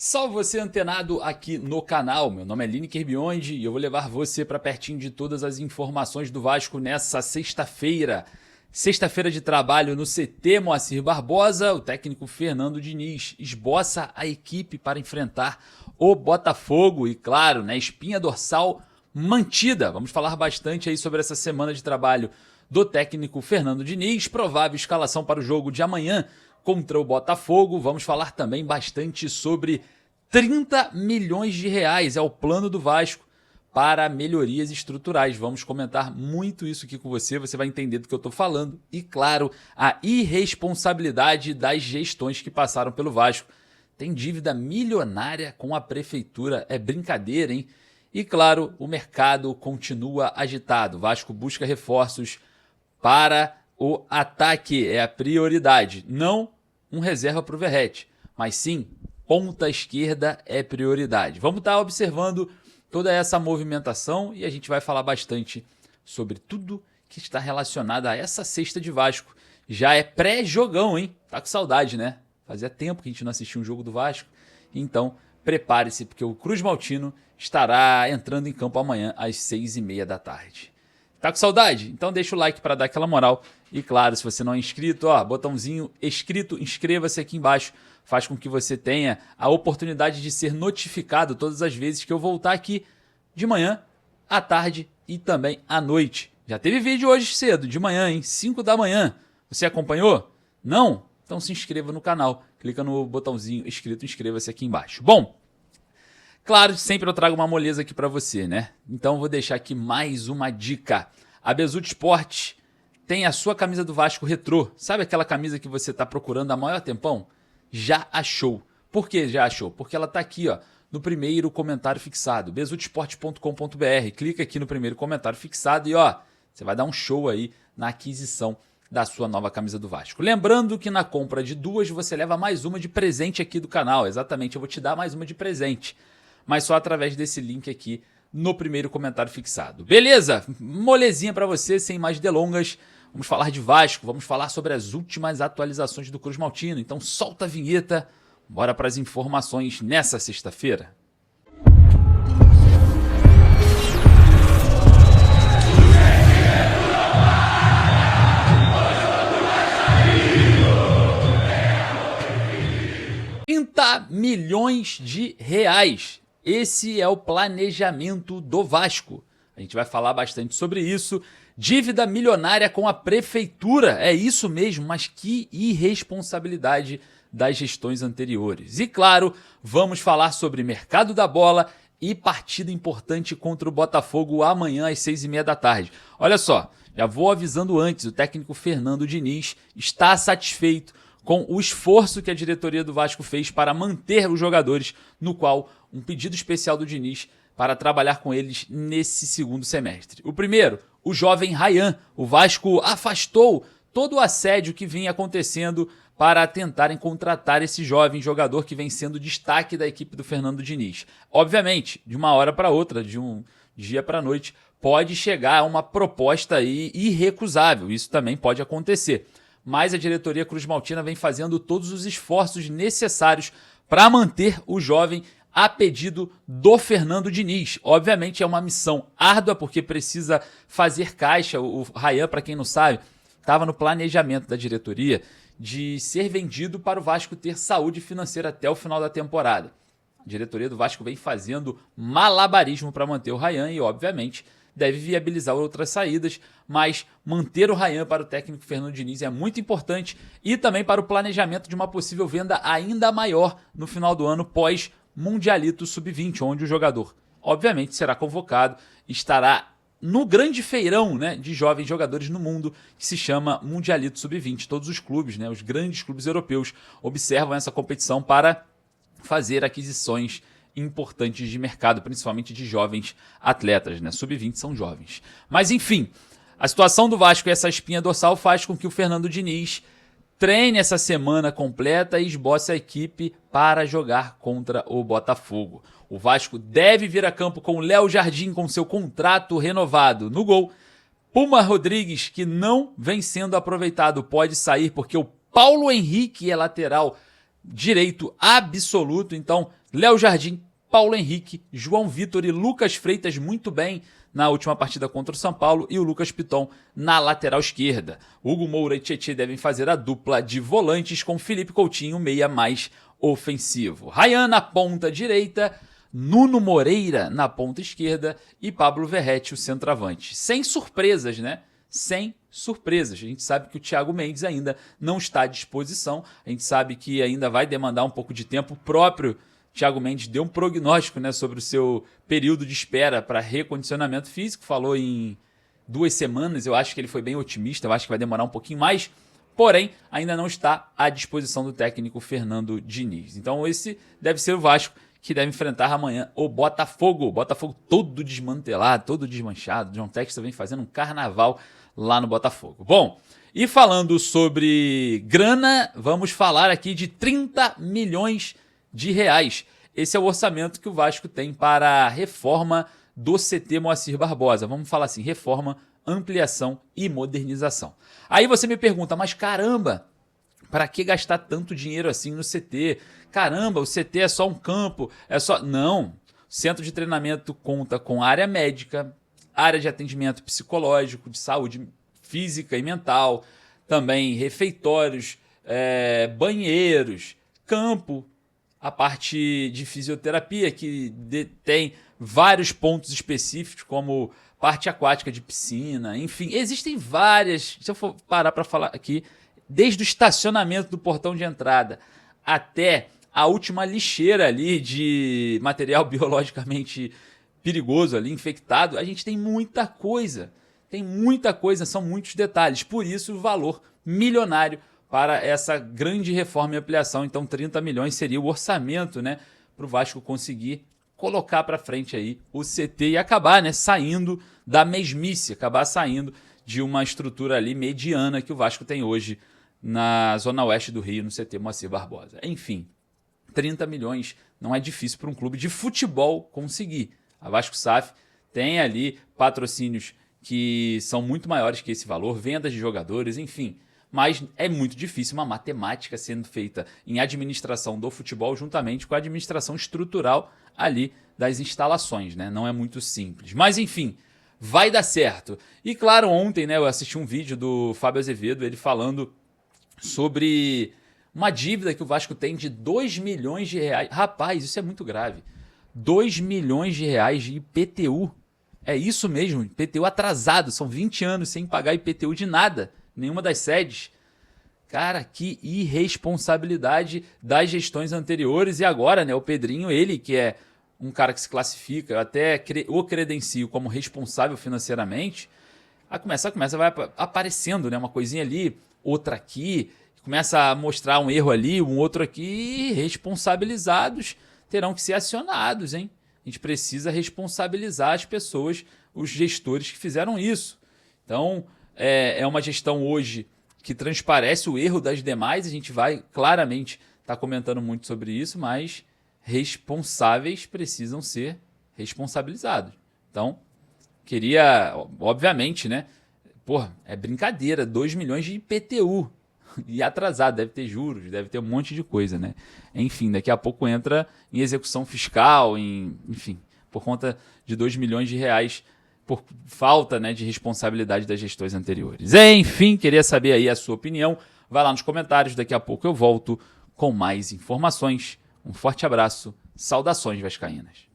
Salve você antenado aqui no canal, meu nome é Lineker Beyond e eu vou levar você para pertinho de todas as informações do Vasco nessa sexta-feira. Sexta-feira de trabalho no CT Moacir Barbosa, o técnico Fernando Diniz esboça a equipe para enfrentar o Botafogo e claro, né, espinha dorsal mantida. Vamos falar bastante aí sobre essa semana de trabalho do técnico Fernando Diniz, provável escalação para o jogo de amanhã contra o Botafogo. Vamos falar também bastante sobre 30 milhões de reais, é o plano do Vasco para melhorias estruturais. Vamos comentar muito isso aqui com você, você vai entender do que eu estou falando. E claro, a irresponsabilidade das gestões que passaram pelo Vasco. Tem dívida milionária com a prefeitura, é brincadeira, hein? E claro, o mercado continua agitado. O Vasco busca reforços para o ataque, é a prioridade. Não um reserva para o Verratti, mas sim, ponta esquerda é prioridade. Vamos estar observando toda essa movimentação e a gente vai falar bastante sobre tudo que está relacionado a essa sexta de Vasco. Já é pré-jogão, hein? Tá com saudade, né? Fazia tempo que a gente não assistia um jogo do Vasco. Então, prepare-se, porque o Cruz Maltino estará entrando em campo amanhã às 6h30 da tarde. Tá com saudade? Então deixa o like para dar aquela moral. E claro, se você não é inscrito, ó, botãozinho inscrito, inscreva-se aqui embaixo. Faz com que você tenha a oportunidade de ser notificado todas as vezes que eu voltar aqui de manhã, à tarde e também à noite. Já teve vídeo hoje cedo, de manhã, hein? 5 da manhã. Você acompanhou? Não? Então se inscreva no canal. Clica no botãozinho inscrito, inscreva-se aqui embaixo. Bom, claro, sempre eu trago uma moleza aqui para você, né? Então vou deixar aqui mais uma dica. A Bezutti Sport tem a sua camisa do Vasco retrô. Sabe aquela camisa que você está procurando há maior tempão? Já achou. Por que já achou? Porque ela está aqui, ó, no primeiro comentário fixado, bezutisport.com.br. Clica aqui no primeiro comentário fixado e ó, você vai dar um show aí na aquisição da sua nova camisa do Vasco. Lembrando que na compra de duas você leva mais uma de presente aqui do canal. Exatamente, eu vou te dar mais uma de presente, mas só através desse link aqui no primeiro comentário fixado. Beleza? Molezinha para você, sem mais delongas. Vamos falar de Vasco, vamos falar sobre as últimas atualizações do Cruz Maltino. Então solta a vinheta, bora para as informações nessa sexta-feira. R$ 30 milhões. Esse é o planejamento do Vasco. A gente vai falar bastante sobre isso. Dívida milionária com a prefeitura. É isso mesmo, mas que irresponsabilidade das gestões anteriores. E claro, vamos falar sobre mercado da bola e partida importante contra o Botafogo amanhã às 6h30 da tarde. Olha só, já vou avisando antes, o técnico Fernando Diniz está satisfeito com o esforço que a diretoria do Vasco fez para manter os jogadores, no qual um pedido especial do Diniz para trabalhar com eles nesse segundo semestre. O primeiro, o jovem Ryan. O Vasco afastou todo o assédio que vinha acontecendo para tentarem contratar esse jovem jogador que vem sendo destaque da equipe do Fernando Diniz. Obviamente, de uma hora para outra, de um dia para a noite, pode chegar uma proposta aí irrecusável. Isso também pode acontecer. Mas a diretoria Cruz Maltina vem fazendo todos os esforços necessários para manter o jovem a pedido do Fernando Diniz. Obviamente é uma missão árdua porque precisa fazer caixa. O Ryan, para quem não sabe, estava no planejamento da diretoria de ser vendido para o Vasco ter saúde financeira até o final da temporada. A diretoria do Vasco vem fazendo malabarismo para manter o Ryan e, obviamente, deve viabilizar outras saídas, mas manter o Ryan para o técnico Fernando Diniz é muito importante e também para o planejamento de uma possível venda ainda maior no final do ano pós-Mundialito Sub-20, onde o jogador, obviamente, será convocado, estará no grande feirão, né, de jovens jogadores no mundo que se chama Mundialito Sub-20. Todos os clubes, né, os grandes clubes europeus, observam essa competição para fazer aquisições importantes de mercado, principalmente de jovens atletas, né? Sub-20 são jovens. Mas enfim, a situação do Vasco e essa espinha dorsal faz com que o Fernando Diniz treine essa semana completa e esboce a equipe para jogar contra o Botafogo. O Vasco deve vir a campo com o Léo Jardim com seu contrato renovado no gol. Puma Rodrigues, que não vem sendo aproveitado, pode sair porque o Paulo Henrique é lateral direito absoluto, então Léo Jardim, Paulo Henrique, João Vitor e Lucas Freitas muito bem na última partida contra o São Paulo e o Lucas Piton na lateral esquerda. Hugo Moura e Tietê devem fazer a dupla de volantes com Felipe Coutinho, meia mais ofensivo. Ryan na ponta direita, Nuno Moreira na ponta esquerda e Pablo Verratti, o centroavante. Sem surpresas, né? Sem surpresas. A gente sabe que o Thiago Mendes ainda não está à disposição, a gente sabe que ainda vai demandar um pouco de tempo. O próprio Thiago Mendes deu um prognóstico, né, sobre o seu período de espera para recondicionamento físico, falou em 2 semanas, eu acho que ele foi bem otimista, eu acho que vai demorar um pouquinho mais, porém ainda não está à disposição do técnico Fernando Diniz. Então esse deve ser o Vasco que deve enfrentar amanhã o Botafogo. O Botafogo todo desmantelado, todo desmanchado. John Textor vem fazendo um carnaval lá no Botafogo. Bom, e falando sobre grana, vamos falar aqui de 30 milhões de reais. Esse é o orçamento que o Vasco tem para a reforma do CT Moacir Barbosa. Vamos falar assim, reforma, ampliação e modernização. Aí você me pergunta, mas caramba, para que gastar tanto dinheiro assim no CT? Caramba, o CT é só um campo, é só... Não, o centro de treinamento conta com área médica, área de atendimento psicológico, de saúde física e mental, também refeitórios, banheiros, campo, a parte de fisioterapia, que tem vários pontos específicos, como parte aquática de piscina, enfim, existem várias, se eu for parar para falar aqui, desde o estacionamento do portão de entrada até a última lixeira ali de material biologicamente perigoso ali, infectado, a gente tem muita coisa, são muitos detalhes, por isso o valor milionário para essa grande reforma e ampliação. Então 30 milhões seria o orçamento, né, para o Vasco conseguir colocar para frente aí o CT e acabar, né, saindo da mesmice, acabar saindo de uma estrutura ali mediana que o Vasco tem hoje na zona oeste do Rio, no CT Moacir Barbosa. Enfim, 30 milhões não é difícil para um clube de futebol conseguir. A Vasco SAF tem ali patrocínios que são muito maiores que esse valor, vendas de jogadores, enfim. Mas é muito difícil uma matemática sendo feita em administração do futebol juntamente com a administração estrutural ali das instalações, né? Não é muito simples. Mas enfim, vai dar certo. E claro, ontem, né, eu assisti um vídeo do Fábio Azevedo, ele falando sobre uma dívida que o Vasco tem de 2 milhões de reais. Rapaz, isso é muito grave. 2 milhões de reais de IPTU. É isso mesmo, IPTU atrasado. São 20 anos sem pagar IPTU de nada. Nenhuma das sedes. Cara, que irresponsabilidade das gestões anteriores. E agora, né, o Pedrinho, ele que é um cara que se classifica, eu até o credencio como responsável financeiramente, vai aparecendo, né, uma coisinha ali, outra aqui, começa a mostrar um erro ali, um outro aqui, responsabilizados terão que ser acionados, hein? A gente precisa responsabilizar as pessoas, os gestores que fizeram isso. Então, é uma gestão hoje que transparece o erro das demais, a gente vai claramente estar comentando muito sobre isso, mas responsáveis precisam ser responsabilizados. Então, queria, obviamente, né? Porra, é brincadeira, 2 milhões de IPTU. E atrasado, deve ter juros, deve ter um monte de coisa, né? Enfim, daqui a pouco entra em execução fiscal, enfim, por conta de 2 milhões de reais por falta, né, de responsabilidade das gestões anteriores. Enfim, queria saber aí a sua opinião. Vai lá nos comentários, daqui a pouco eu volto com mais informações. Um forte abraço, saudações vascaínas.